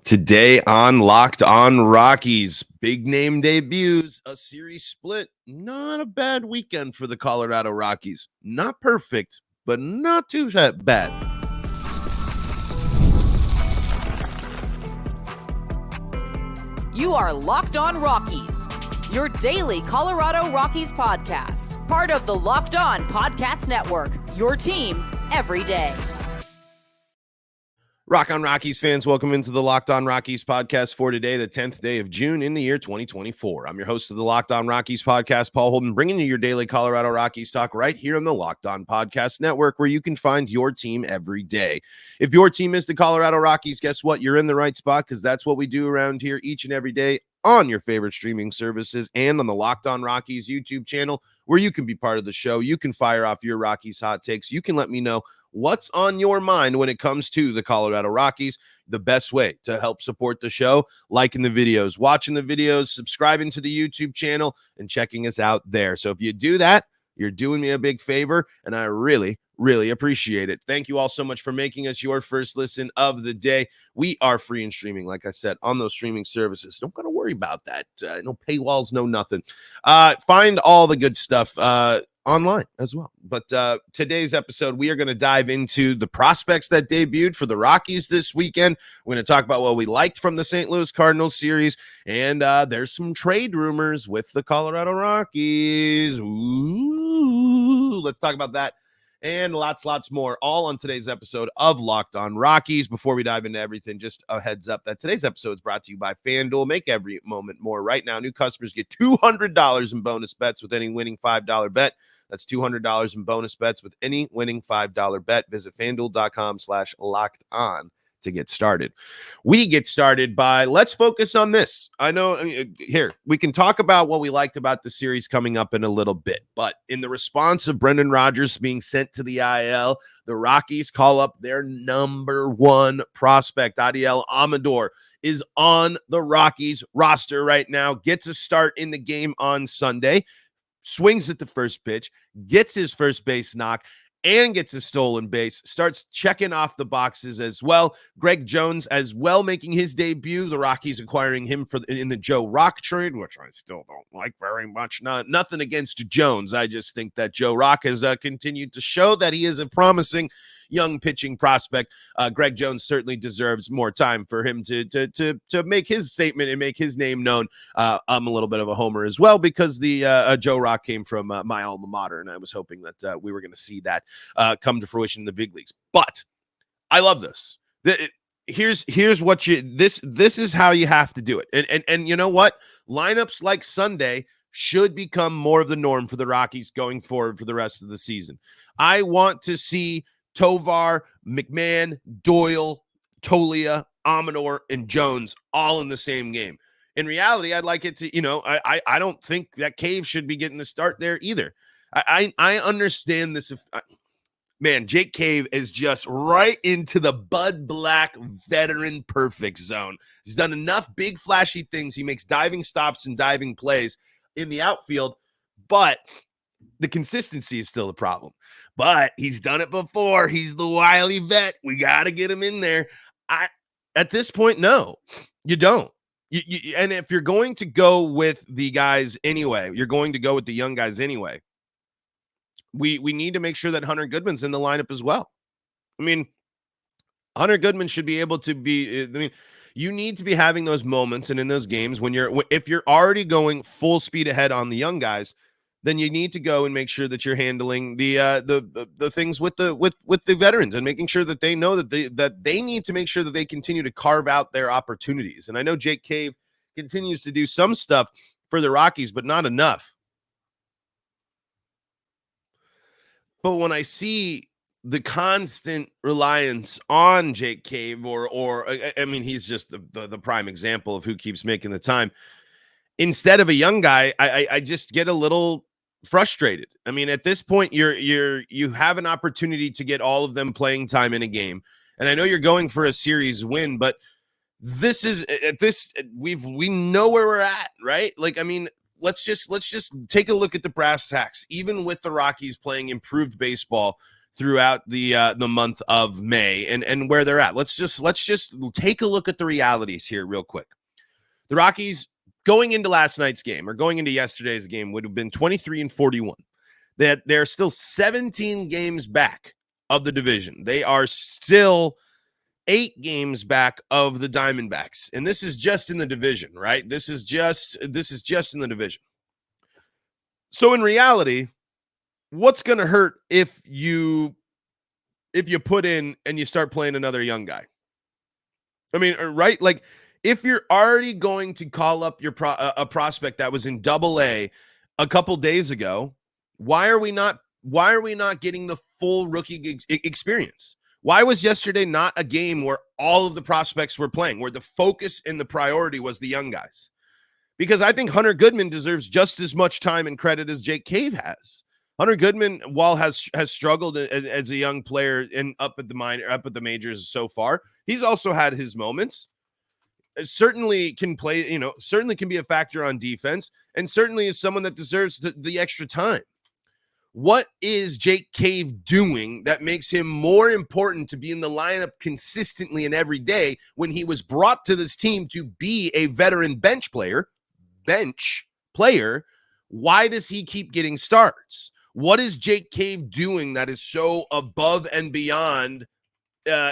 Today on Locked On Rockies, big name debuts, a series split. Not a bad weekend for the Colorado Rockies. Not perfect, but not too bad. You are Locked On Rockies, your daily Colorado Rockies podcast. Part of the Locked On Podcast Network, your team every day. Rock on Rockies fans, welcome into the Locked On Rockies podcast for today, the 10th day of June in the year 2024. I'm your host of the Locked On Rockies podcast, Paul Holden, bringing you your daily Colorado Rockies talk right here on the Locked On Podcast Network, where you can find your team every day. If your team is the Colorado Rockies, guess what? You're in the right spot, because that's what we do around here each and every day on your favorite streaming services and on the Locked On Rockies YouTube channel, where you can be part of the show. You can fire off your Rockies hot takes. You can let me know what's on your mind when it comes to the Colorado Rockies. The best way to help support the show, liking the videos, watching the videos, subscribing to the YouTube channel, and checking us out there. So if you do that, you're doing me a big favor, and I really appreciate it. Thank you all so much for making us your first listen of the day. We are free and streaming, like I said, on those streaming services. Don't got to worry about that. No paywalls, no nothing. Find all the good stuff online as well. But today's episode, we are going to dive into the prospects that debuted for the Rockies this weekend. We're going to talk about what we liked from the St. Louis Cardinals series, and there's some trade rumors with the Colorado Rockies. Ooh, let's talk about that and lots more, all on today's episode of Locked On Rockies. Before we dive into everything, just a heads up that today's episode is brought to you by FanDuel. Make every moment more. Right now, new customers get $200 in bonus bets with any winning $5 bet. That's $200 in bonus bets with any winning $5 bet. Visit FanDuel.com/locked-on to get started. We get started by, let's focus on this. I know here we can talk about what we liked about the series coming up in a little bit, but in the response of Brendan Rodgers being sent to the IL, the Rockies call up their number one prospect. Adael Amador is on the Rockies roster right now, gets a start in the game on Sunday, swings at the first pitch, gets his first base knock, and gets a stolen base, starts checking off the boxes as well. Greg Jones as well making his debut. The Rockies acquiring him in the Joe Rock trade, which I still don't like very much. Nothing against Jones. I just think that Joe Rock has continued to show that he is a promising young pitching prospect. Greg Jones certainly deserves more time for him to make his statement and make his name known. I'm a little bit of a homer as well, because the Joe Rock came from my alma mater, and I was hoping that we were going to see that come to fruition in the big leagues. But I love this. Here's what this is how you have to do it. And you know what? Lineups like Sunday should become more of the norm for the Rockies going forward for the rest of the season. I want to see Tovar, McMahon, Doyle, Tolia, Amador, and Jones all in the same game. In reality, I'd like it to, I don't think that Cave should be getting the start there either. I understand this. Man, Jake Cave is just right into the Bud Black veteran perfect zone. He's done enough big flashy things. He makes diving stops and diving plays in the outfield, but the consistency is still a problem. But he's done it before. He's the wily vet. We got to get him in there. At this point, no, you don't. And if you're going to go with the guys anyway, you're going to go with the young guys anyway. We need to make sure that Hunter Goodman's in the lineup as well. I mean, Hunter Goodman should be able to be. You need to be having those moments and in those games if you're already going full speed ahead on the young guys, then you need to go and make sure that you're handling the things with the veterans and making sure that they know that they need to make sure that they continue to carve out their opportunities. And I know Jake Cave continues to do some stuff for the Rockies, but not enough. But when I see the constant reliance on Jake Cave, or he's just the prime example of who keeps making the time instead of a young guy, I just get a little frustrated. I mean, at this point, you have an opportunity to get all of them playing time in a game, and I know you're going for a series win, but we know where we're at, right? Like, I mean, let's just take a look at the brass tacks. Even with the Rockies playing improved baseball throughout the month of May and where they're at. Let's just take a look at the realities here real quick. The Rockies going into last night's game or going into yesterday's game would have been 23-41. They're still 17 games back of the division. They are still 8 games back of the Diamondbacks. And this is just in the division, right? This is just in the division. So in reality, what's going to hurt if you put in and you start playing another young guy? I mean, right? Like if you're already going to call up a prospect that was in Double-A a couple days ago, why are we not getting the full rookie experience? Why was yesterday not a game where all of the prospects were playing, where the focus and the priority was the young guys? Because I think Hunter Goodman deserves just as much time and credit as Jake Cave has. Hunter Goodman, while has struggled as a young player and up at the majors so far, he's also had his moments. Certainly can play, certainly can be a factor on defense, and certainly is someone that deserves the extra time. What is Jake Cave doing that makes him more important to be in the lineup consistently and every day when he was brought to this team to be a veteran bench player? Why does he keep getting starts? What is Jake Cave doing that is so above and beyond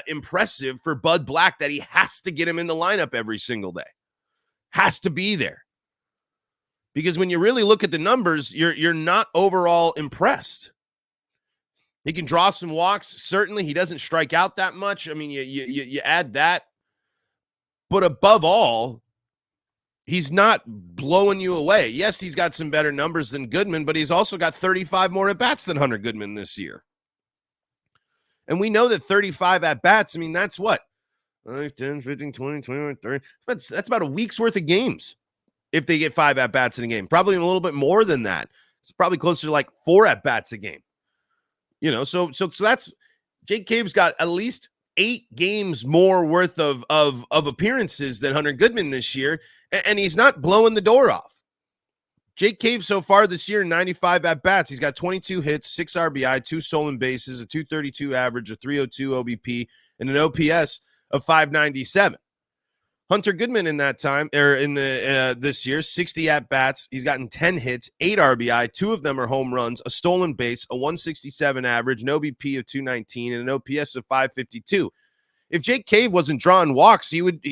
impressive for Bud Black that he has to get him in the lineup every single day? Has to be there. Because when you really look at the numbers, you're not overall impressed. He can draw some walks. Certainly, he doesn't strike out that much. I mean, you add that. But above all, he's not blowing you away. Yes, he's got some better numbers than Goodman, but he's also got 35 more at-bats than Hunter Goodman this year. And we know that 35 at-bats, I mean, that's what? 5, 10, 15, 20, 21, 30. That's about a week's worth of games. If they get 5 at-bats in a game, probably a little bit more than that. It's probably closer to like 4 at-bats a game. So that's Jake Cave's got at least 8 games more worth of appearances than Hunter Goodman this year, and he's not blowing the door off. Jake Cave so far this year, 95 at-bats. He's got 22 hits, 6 RBI, 2 stolen bases, a 232 average, a 302 OBP, and an OPS of 597. Hunter Goodman in that time, or in the this year, 60 at-bats. He's gotten 10 hits, 8 RBI. 2 of them are home runs, a stolen base, a 167 average, an OBP of 219, and an OPS of 552. If Jake Cave wasn't drawing walks, he wouldn't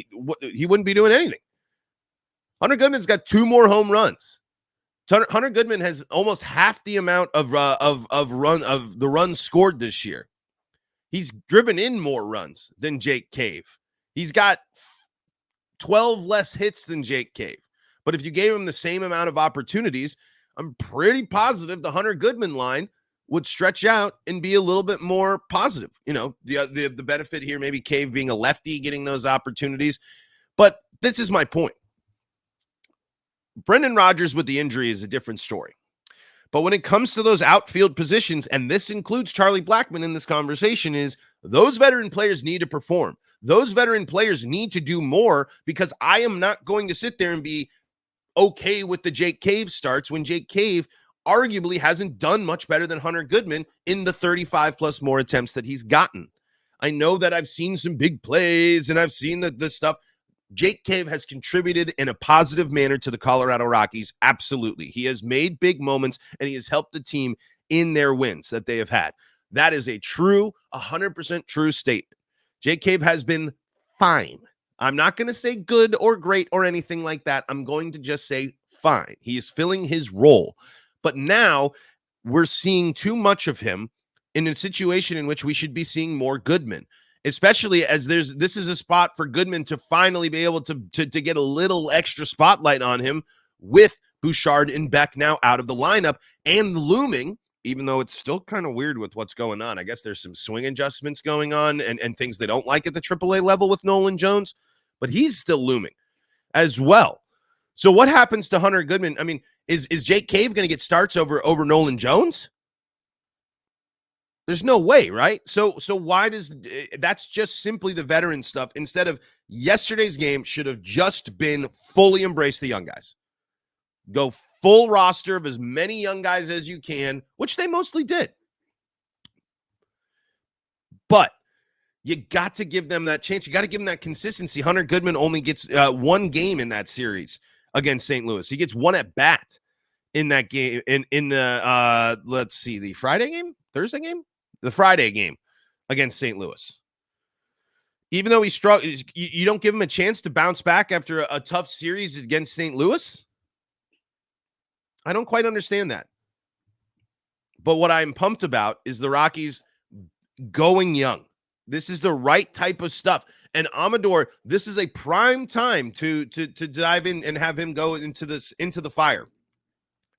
be doing anything. Hunter Goodman's got 2 more home runs. Hunter Goodman has almost half the amount of the runs scored this year. He's driven in more runs than Jake Cave. He's got 12 less hits than Jake Cave. But if you gave him the same amount of opportunities, I'm pretty positive the Hunter Goodman line would stretch out and be a little bit more positive. The benefit here, maybe Cave being a lefty, getting those opportunities. But this is my point. Brendan Rodgers with the injury is a different story. But when it comes to those outfield positions, and this includes Charlie Blackmon in this conversation, is those veteran players need to perform. Those veteran players need to do more, because I am not going to sit there and be okay with the Jake Cave starts when Jake Cave arguably hasn't done much better than Hunter Goodman in the 35 plus more attempts that he's gotten. I know that I've seen some big plays and I've seen the stuff. Jake Cave has contributed in a positive manner to the Colorado Rockies. Absolutely. He has made big moments and he has helped the team in their wins that they have had. That is a true, 100% true statement. Jake Cave has been fine. I'm not going to say good or great or anything like that. I'm going to just say fine. He is filling his role. But now we're seeing too much of him in a situation in which we should be seeing more Goodman, especially as this is a spot for Goodman to finally be able to get a little extra spotlight on him with Bouchard and Beck now out of the lineup and looming, even though it's still kind of weird with what's going on. I guess there's some swing adjustments going on and things they don't like at the AAA level with Nolan Jones, but he's still looming as well. So what happens to Hunter Goodman? I mean, is Jake Cave going to get starts over Nolan Jones? There's no way, right? So why does that's just simply the veteran stuff instead of yesterday's game should have just been fully embrace the young guys. Go full roster of as many young guys as you can, which they mostly did. You got to give them that chance. You got to give them that consistency. Hunter Goodman only gets one game in that series against St. Louis. He gets one at bat in that game. In the let's see, the Friday game, Thursday game, the Friday game against St. Louis. Even though he struggled, you don't give him a chance to bounce back after a tough series against St. Louis. I don't quite understand that. But what I'm pumped about is the Rockies going young. This is the right type of stuff. And Amador, this is a prime time to dive in and have him go into the fire.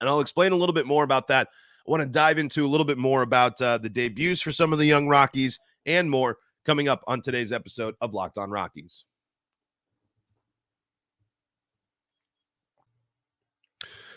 And I'll explain a little bit more about that. I want to dive into a little bit more about the debuts for some of the young Rockies and more coming up on today's episode of Locked On Rockies.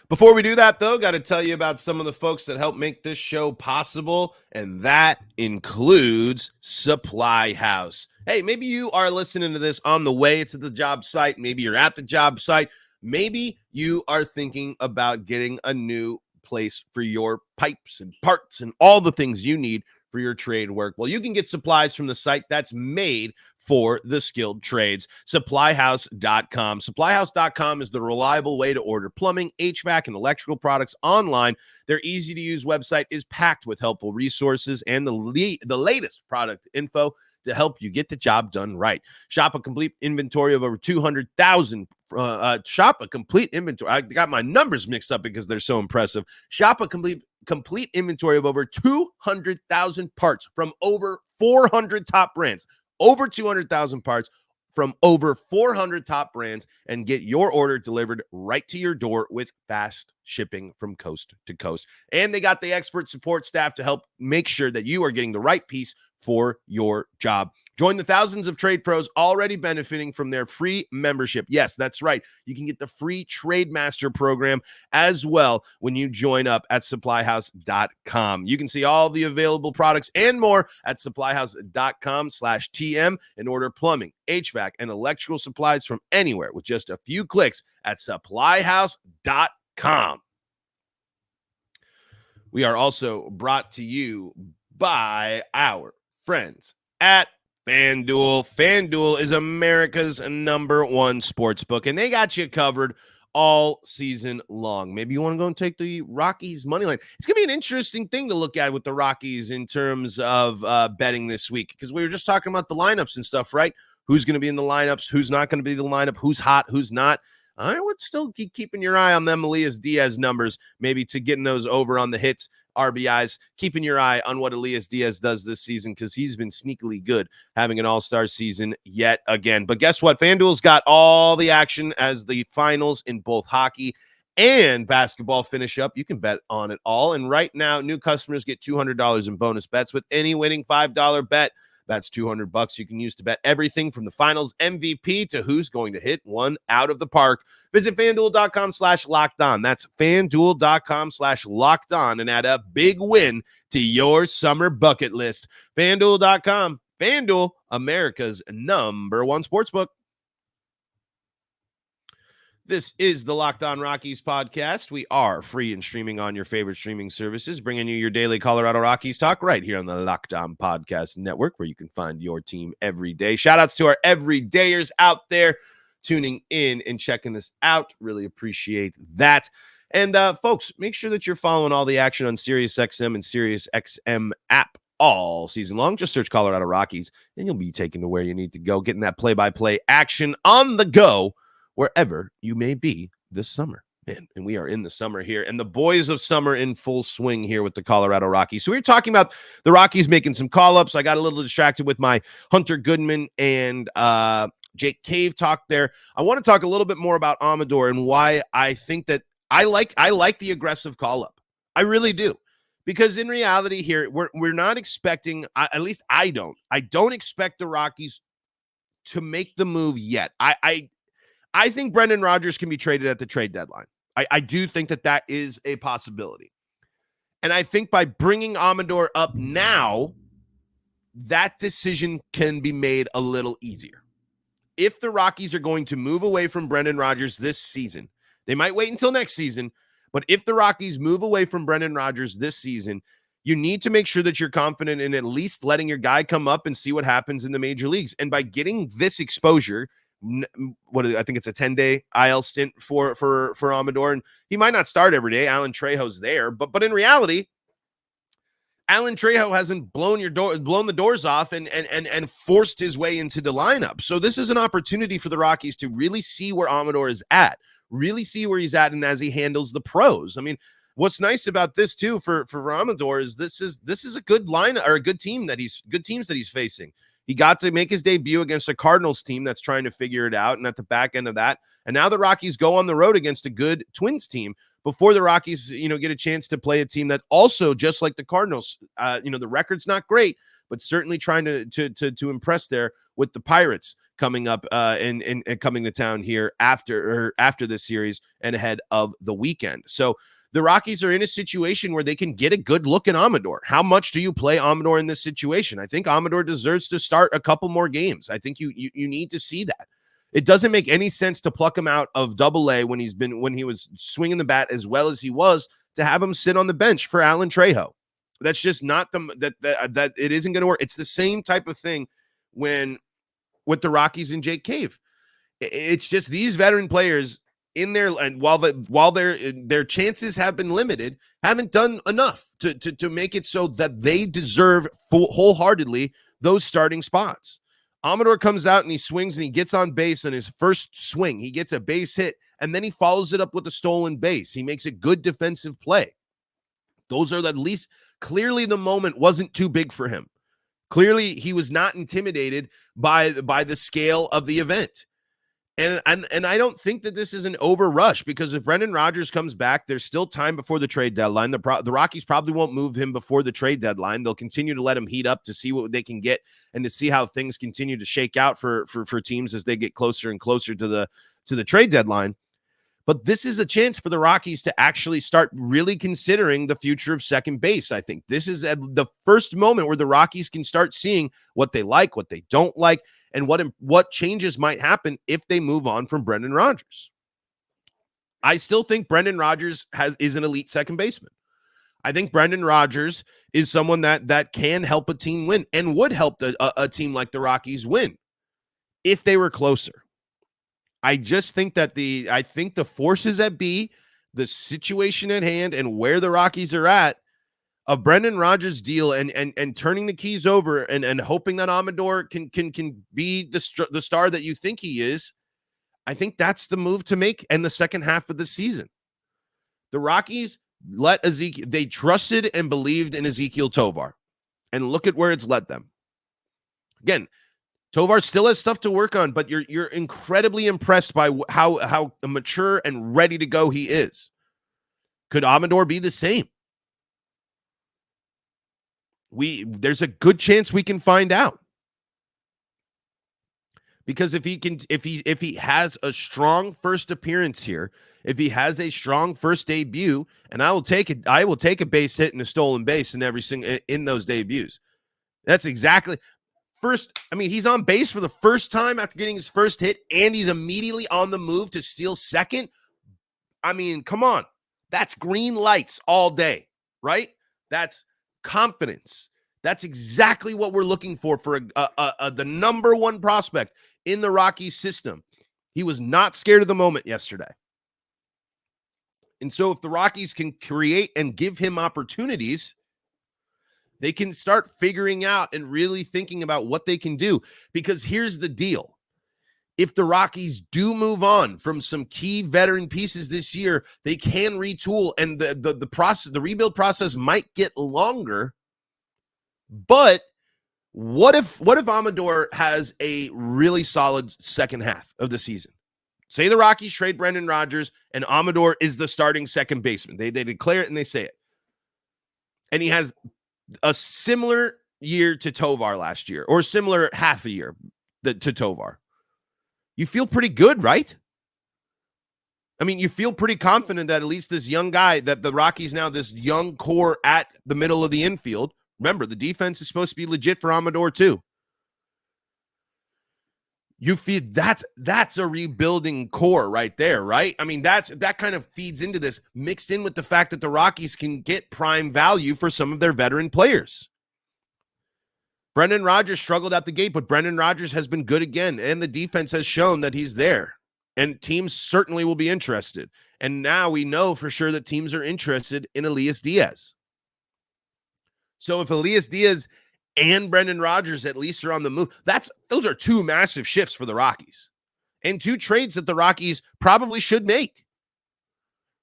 Before we do that, though, got to tell you about some of the folks that help make this show possible, and that includes SupplyHouse. Hey, maybe you are listening to this on the way to the job site. Maybe you're at the job site. Maybe you are thinking about getting a new place for your pipes and parts and all the things you need for your trade work. Well, you can get supplies from the site that's made for the skilled trades, SupplyHouse.com. SupplyHouse.com is the reliable way to order plumbing, HVAC, and electrical products online. Their easy-to-use website is packed with helpful resources and the latest product info to help you get the job done right. Shop a complete inventory of over 200,000. Shop a complete inventory. I got my numbers mixed up because they're so impressive. Shop a complete inventory of over 200,000 parts from over 400 top brands. Over 200,000 parts from over 400 top brands, and get your order delivered right to your door with fast shipping from coast to coast. And they got the expert support staff to help make sure that you are getting the right piece for your job. Join the thousands of trade pros already benefiting from their free membership. Yes, that's right. You can get the free Trade Master program as well when you join up at SupplyHouse.com. You can see all the available products and more at SupplyHouse.com/TM and order plumbing, HVAC, and electrical supplies from anywhere with just a few clicks at SupplyHouse.com. We are also brought to you by our friends at FanDuel. FanDuel is America's #1 sportsbook, and they got you covered all season long. Maybe you want to go and take the Rockies money line. It's going to be an interesting thing to look at with the Rockies in terms of betting this week, because we were just talking about the lineups and stuff, right? Who's going to be in the lineups, who's not going to be in the lineup, who's hot, who's not. I would still keep keeping your eye on them Elias Diaz numbers, maybe to getting those over on the hits, RBIs, keeping your eye on what Elias Diaz does this season, because he's been sneakily good, having an all-star season yet again. But guess what? FanDuel's got all the action as the finals in both hockey and basketball finish up. You can bet on it all. And right now, new customers get $200 in bonus bets with any winning $5 bet. That's $200 you can use to bet everything from the finals MVP to who's going to hit one out of the park. Visit FanDuel.com/LockedOn. That's FanDuel.com/LockedOn and add a big win to your summer bucket list. FanDuel.com. FanDuel, America's #1 sportsbook. This is the Locked On Rockies podcast. We are free and streaming on your favorite streaming services, bringing you your daily Colorado Rockies talk right here on the Locked On Podcast Network, where you can find your team every day. Shout outs to our everydayers out there tuning in and checking this out. Really appreciate that. And folks, make sure that you're following all the action on SiriusXM and SiriusXM app all season long. Just search Colorado Rockies and you'll be taken to where you need to go, getting that play-by-play action on the go wherever you may be this summer. Man, and we are in the summer here, and the boys of summer in full swing here with the Colorado Rockies. So we were talking about the Rockies making some call-ups. I got a little distracted with my Hunter Goodman and Jake Cave talk there. I want to talk a little bit more about Amador and why I think that I like the aggressive call-up. I really do. Because in reality here, we're not expecting, at least I don't expect the Rockies to make the move yet. I think Brendan Rodgers can be traded at the trade deadline. I do think that is a possibility. And I think by bringing Amador up now, that decision can be made a little easier. If the Rockies are going to move away from Brendan Rodgers this season, they might wait until next season, but if the Rockies move away from Brendan Rodgers this season, You need to make sure that you're confident in at least letting your guy come up and see what happens in the major leagues. And by getting this exposure, I think it's a 10-day IL stint for Amador, and he might not start every day. Alan Trejo's there, but in reality, Alan Trejo hasn't blown the doors off and forced his way into the lineup. So this is an opportunity for the Rockies to really see where Amador is at, really see where he's at, and as he handles the pros. I mean, what's nice about this too for Amador is this is a good line or a good teams that he's facing. He got to make his debut against a Cardinals team that's trying to figure it out, and at the back end of that, and now the Rockies go on the road against a good Twins team before the Rockies, get a chance to play a team that also, just like the Cardinals, the record's not great, but certainly trying to impress there with the Pirates coming up and coming to town here after this series and ahead of the weekend. So the Rockies are in a situation where they can get a good look at Amador. How much do you play Amador in this situation? I think Amador deserves to start a couple more games. I think you need to see that. It doesn't make any sense to pluck him out of Double-A when he was swinging the bat as well as he was, to have him sit on the bench for Alan Trejo. That's just not that it isn't going to work. It's the same type of thing with the Rockies and Jake Cave. It's just these veteran players in there, and while their chances have been limited, haven't done enough to make it so that they deserve wholeheartedly those starting spots. Amador comes out and he swings and he gets on base on his first swing. He gets a base hit, and then he follows it up with a stolen base. He makes a good defensive play. Those are at least clearly the moment wasn't too big for him. Clearly, he was not intimidated by the scale of the event. And I don't think that this is an overrush, because if Brendan Rodgers comes back, there's still time before the trade deadline. The Rockies probably won't move him before the trade deadline. They'll continue to let him heat up to see what they can get and to see how things continue to shake out for teams as they get closer and closer to the trade deadline. But this is a chance for the Rockies to actually start really considering the future of second base. I think this is the first moment where the Rockies can start seeing what they like, what they don't like, and what changes might happen if they move on from Brendan Rodgers. I still think Brendan Rodgers is an elite second baseman. I think Brendan Rodgers is someone that can help a team win and would help a team like the Rockies win if they were closer. I just think that the forces at B, the situation at hand, and where the Rockies are at, a Brendan Rodgers deal and turning the keys over and hoping that Amador can be the star that you think he is, I think that's the move to make in the second half of the season. The Rockies they trusted and believed in Ezequiel Tovar, and look at where it's led them. Again, Tovar still has stuff to work on, but you're incredibly impressed by how mature and ready to go he is. Could Amador be the same? There's a good chance we can find out. Because if he has a strong first appearance here, if he has a strong first debut, and I will take a base hit and a stolen base in those debuts. That's exactly first. I mean, he's on base for the first time after getting his first hit, and he's immediately on the move to steal second. I mean, come on. That's green lights all day, right? That's confidence. That's exactly what we're looking for the number one prospect in the Rockies system. He was not scared of the moment yesterday. And so if the Rockies can create and give him opportunities, they can start figuring out and really thinking about what they can do. Because here's the deal. If the Rockies do move on from some key veteran pieces this year, they can retool, and the rebuild process might get longer. But what if Amador has a really solid second half of the season? Say the Rockies trade Brendan Rodgers and Amador is the starting second baseman. They declare it and they say it. And he has a similar year to Tovar last year, or similar half a year to Tovar. You feel pretty good, right? I mean, you feel pretty confident that at least this young guy, that the Rockies now, this young core at the middle of the infield. Remember, the defense is supposed to be legit for Amador too. you feel that's a rebuilding core right there, right? I mean, that kind of feeds into this, mixed in with the fact that the Rockies can get prime value for some of their veteran players. Brendan Rodgers struggled out the gate, but Brendan Rodgers has been good again, and the defense has shown that he's there, and teams certainly will be interested. And now we know for sure that teams are interested in Elias Diaz. So if Elias Diaz and Brendan Rodgers at least are on the move, those are two massive shifts for the Rockies and two trades that the Rockies probably should make.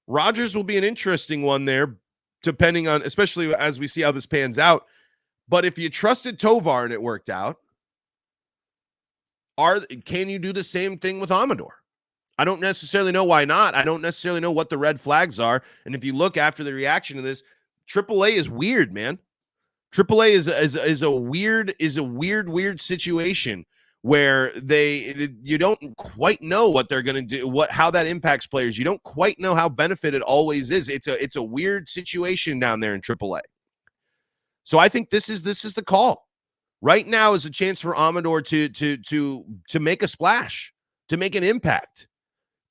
Rodgers will be an interesting one there, depending on, especially as we see how this pans out. But if you trusted Tovar and it worked out, can you do the same thing with Amador? I don't necessarily know why not. I don't necessarily know what the red flags are. And if you look after the reaction to this, AAA is weird, man. AAA is a weird situation where you don't quite know what they're going to do, how that impacts players. You don't quite know how benefit it always is. It's a weird situation down there in AAA. So I think this is the call. Right now is a chance for Amador to make a splash, to make an impact,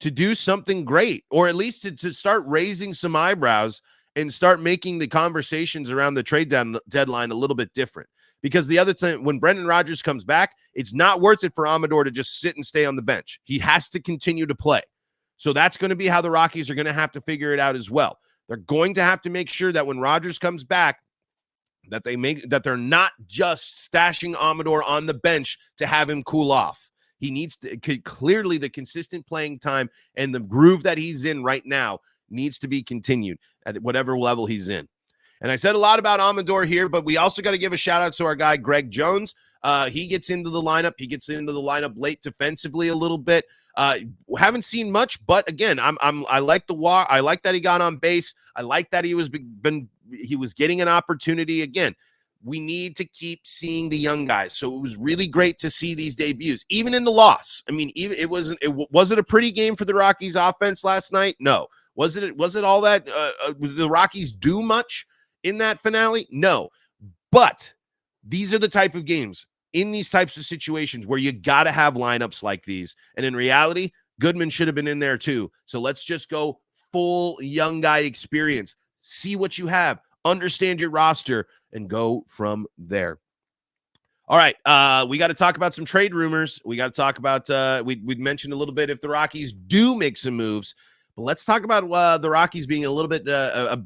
to do something great, or at least to start raising some eyebrows and start making the conversations around the trade deadline a little bit different. Because the other time, when Brendan Rodgers comes back, it's not worth it for Amador to just sit and stay on the bench. He has to continue to play. So that's going to be how the Rockies are going to have to figure it out as well. They're going to have to make sure that when Rodgers comes back, that they're not just stashing Amador on the bench to have him cool off. He needs to clearly the consistent playing time and the groove that he's in right now needs to be continued at whatever level he's in. And I said a lot about Amador here, but we also got to give a shout out to our guy, Greg Jones. He gets into the lineup. He gets into the lineup late defensively a little bit. Haven't seen much, but again, I like the walk. I like that he got on base. I like that he was getting an opportunity. Again, we need to keep seeing the young guys. So it was really great to see these debuts, even in the loss. I mean, was it a pretty game for the Rockies offense last night? No. Was it all that the Rockies do much in that finale? No. But these are the type of games in these types of situations where you got to have lineups like these. And in reality, Goodman should have been in there too. So let's just go full young guy experience. See what you have, understand your roster, and go from there. All right, we got to talk about some trade rumors. We got to talk about, we mentioned a little bit if the Rockies do make some moves. But let's talk about the Rockies being a little bit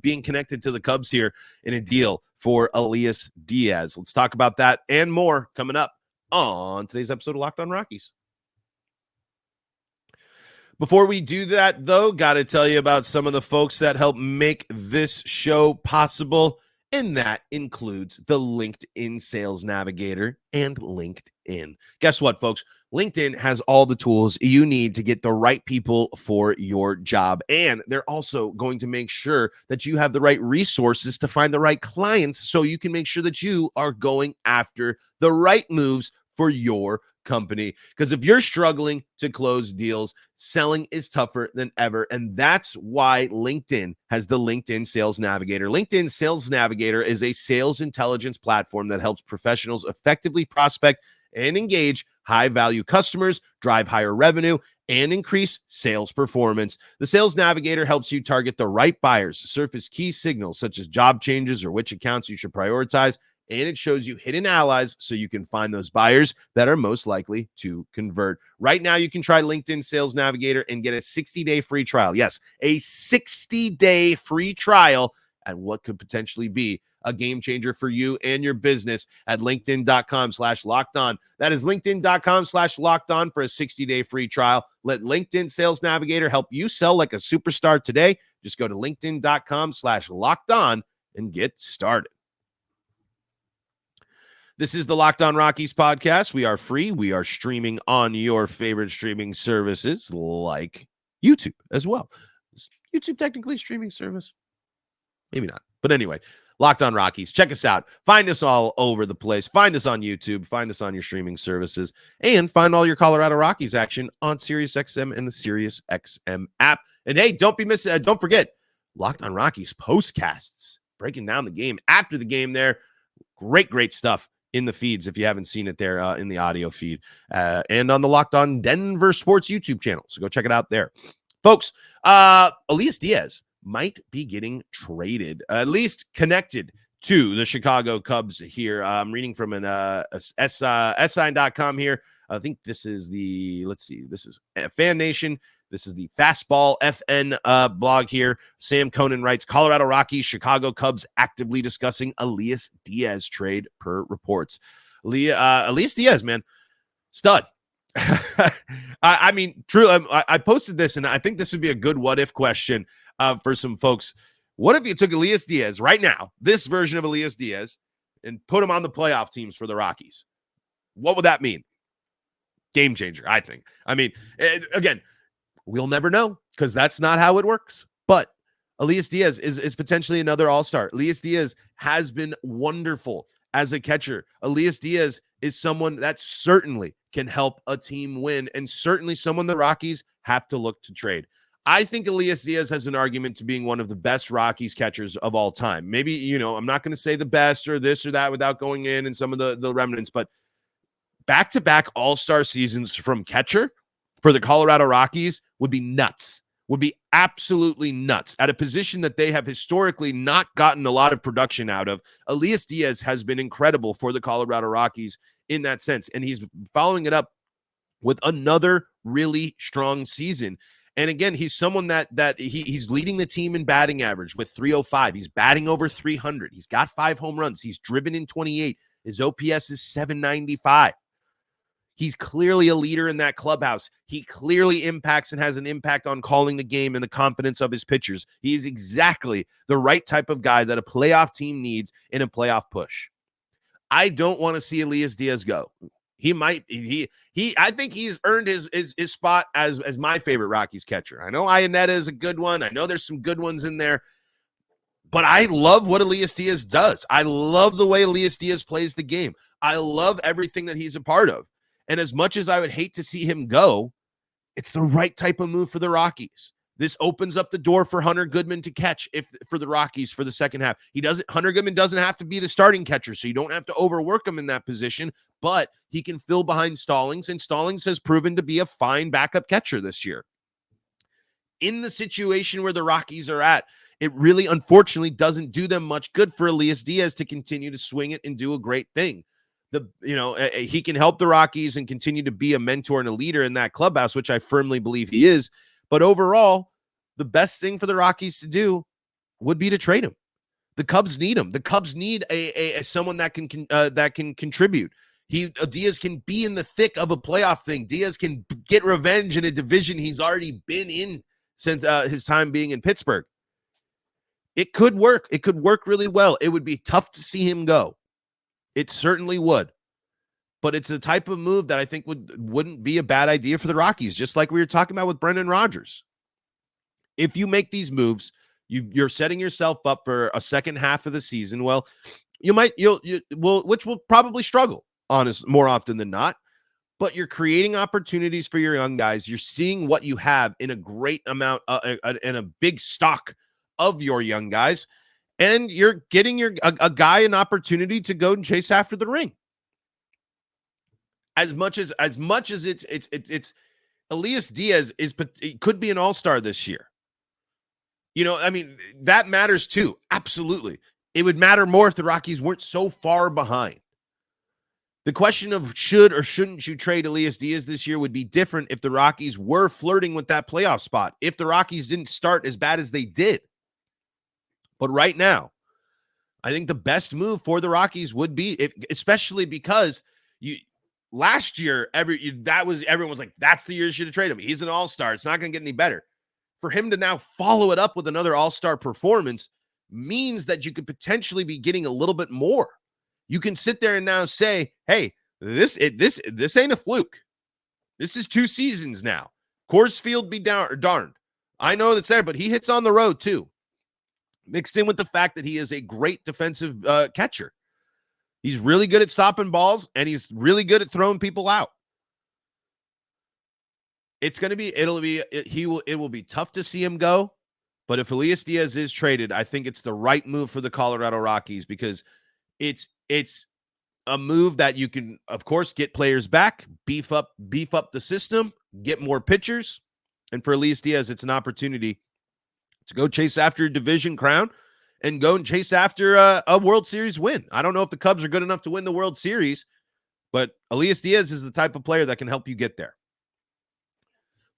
being connected to the Cubs here in a deal for Elias Diaz. Let's talk about that and more coming up on today's episode of Locked On Rockies. Before we do that, though, got to tell you about some of the folks that help make this show possible, and that includes the LinkedIn Sales Navigator and LinkedIn. Guess what, folks? LinkedIn has all the tools you need to get the right people for your job, and they're also going to make sure that you have the right resources to find the right clients so you can make sure that you are going after the right moves for your company. Because if you're struggling to close deals, selling is tougher than ever. And that's why LinkedIn has the LinkedIn Sales Navigator. LinkedIn Sales Navigator is a sales intelligence platform that helps professionals effectively prospect and engage high-value customers, drive higher revenue, and increase sales performance. The Sales Navigator helps you target the right buyers, surface key signals such as job changes or which accounts you should prioritize, and it shows you hidden allies so you can find those buyers that are most likely to convert. Right now, you can try LinkedIn Sales Navigator and get a 60-day free trial. Yes, a 60-day free trial at what could potentially be a game changer for you and your business at linkedin.com/lockedon. That is linkedin.com/lockedon for a 60-day free trial. Let LinkedIn Sales Navigator help you sell like a superstar today. Just go to linkedin.com/lockedon and get started. This is the Locked On Rockies podcast. We are free. We are streaming on your favorite streaming services like YouTube as well. Is YouTube technically a streaming service? Maybe not. But anyway, Locked On Rockies. Check us out. Find us all over the place. Find us on YouTube. Find us on your streaming services. And find all your Colorado Rockies action on SiriusXM and the SiriusXM app. And hey, don't forget, Locked On Rockies postcasts. Breaking down the game after the game there. Great stuff in the feeds if you haven't seen it there in the audio feed and on the Locked On Denver Sports YouTube channel. So go check it out there. Folks, Elias Diaz might be getting traded, at least connected to the Chicago Cubs here. I'm reading from an SI.com here. I think this is this is Fan Nation. This is the Fastball FN blog here. Sam Conan writes, Colorado Rockies, Chicago Cubs actively discussing Elias Diaz trade per reports. Elias Diaz, man, stud. I mean, true. I posted this, and I think this would be a good what-if question for some folks. What if you took Elias Diaz right now, this version of Elias Diaz, and put him on the playoff teams for the Rockies? What would that mean? Game changer, I think. I mean, again, we'll never know because that's not how it works. But Elias Diaz is potentially another all-star. Elias Diaz has been wonderful as a catcher. Elias Diaz is someone that certainly can help a team win, and certainly someone the Rockies have to look to trade. I think Elias Diaz has an argument to being one of the best Rockies catchers of all time. Maybe, I'm not going to say the best or this or that without going in and some of the remnants, but back-to-back all-star seasons from catcher for the Colorado Rockies would be nuts, would be absolutely nuts. At a position that they have historically not gotten a lot of production out of, Elias Diaz has been incredible for the Colorado Rockies in that sense, and he's following it up with another really strong season. And again, he's someone that he's leading the team in batting average with 305. He's batting over 300. He's got 5 home runs. He's driven in 28. His OPS is 795. He's clearly a leader in that clubhouse. He clearly impacts and has an impact on calling the game and the confidence of his pitchers. He is exactly the right type of guy that a playoff team needs in a playoff push. I don't want to see Elias Diaz go. I think he's earned his spot as my favorite Rockies catcher. I know Iannetta is a good one. I know there's some good ones in there. But I love what Elias Diaz does. I love the way Elias Diaz plays the game. I love everything that he's a part of. And as much as I would hate to see him go, it's the right type of move for the Rockies. This opens up the door for Hunter Goodman to catch for the Rockies for the second half. Hunter Goodman doesn't have to be the starting catcher, so you don't have to overwork him in that position, but he can fill behind Stallings, and Stallings has proven to be a fine backup catcher this year. In the situation where the Rockies are at, it really, unfortunately, doesn't do them much good for Elias Diaz to continue to swing it and do a great thing. He can help the Rockies and continue to be a mentor and a leader in that clubhouse, which I firmly believe he is. But overall, the best thing for the Rockies to do would be to trade him. The Cubs need him. The Cubs need a someone that can contribute. Diaz can be in the thick of a playoff thing. Diaz can get revenge in a division he's already been in since his time being in Pittsburgh. It could work. It could work really well. It would be tough to see him go. It certainly would. But it's the type of move that I think wouldn't be a bad idea for the Rockies, just like we were talking about with Brendan Rodgers. If you make these moves, you're setting yourself up for a second half of the season. Well, which will probably struggle, more often than not. But you're creating opportunities for your young guys. You're seeing what you have in a great amount and a big stock of your young guys. And you're getting a guy an opportunity to go and chase after the ring. As much as it's Elias Diaz could be an all-star this year. That matters too. Absolutely. It would matter more if the Rockies weren't so far behind. The question of should or shouldn't you trade Elias Diaz this year would be different if the Rockies were flirting with that playoff spot. If the Rockies didn't start as bad as they did. But right now, I think the best move for the Rockies would be, especially because last year, everyone's like, that's the year you should have traded him. He's an all-star. It's not going to get any better. For him to now follow it up with another all-star performance means that you could potentially be getting a little bit more. You can sit there and now say, hey, this ain't a fluke. This is 2 seasons now. Coors Field be darned. I know that's there, but he hits on the road too. Mixed in with the fact that he is a great defensive catcher. He's really good at stopping balls, and he's really good at throwing people out. It will be tough to see him go, but if Elias Diaz is traded, I think it's the right move for the Colorado Rockies because it's a move that you can, of course, get players back, beef up the system, get more pitchers. And for Elias Diaz, it's an opportunity to go chase after a division crown and go and chase after a World Series win. I don't know if the Cubs are good enough to win the World Series, but Elias Diaz is the type of player that can help you get there.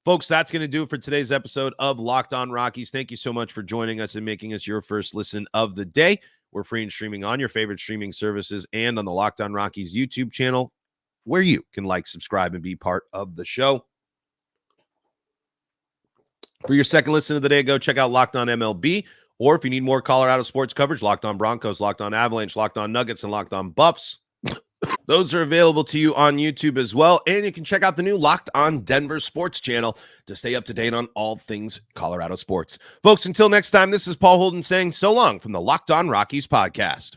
Folks, that's going to do it for today's episode of Locked On Rockies. Thank you so much for joining us and making us your first listen of the day. We're free and streaming on your favorite streaming services and on the Locked On Rockies YouTube channel, where you can like, subscribe, and be part of the show. For your second listen of the day, go check out Locked On MLB. Or if you need more Colorado sports coverage, Locked On Broncos, Locked On Avalanche, Locked On Nuggets, and Locked On Buffs. Those are available to you on YouTube as well. And you can check out the new Locked On Denver Sports channel to stay up to date on all things Colorado sports. Folks, until next time, this is Paul Holden saying so long from the Locked On Rockies podcast.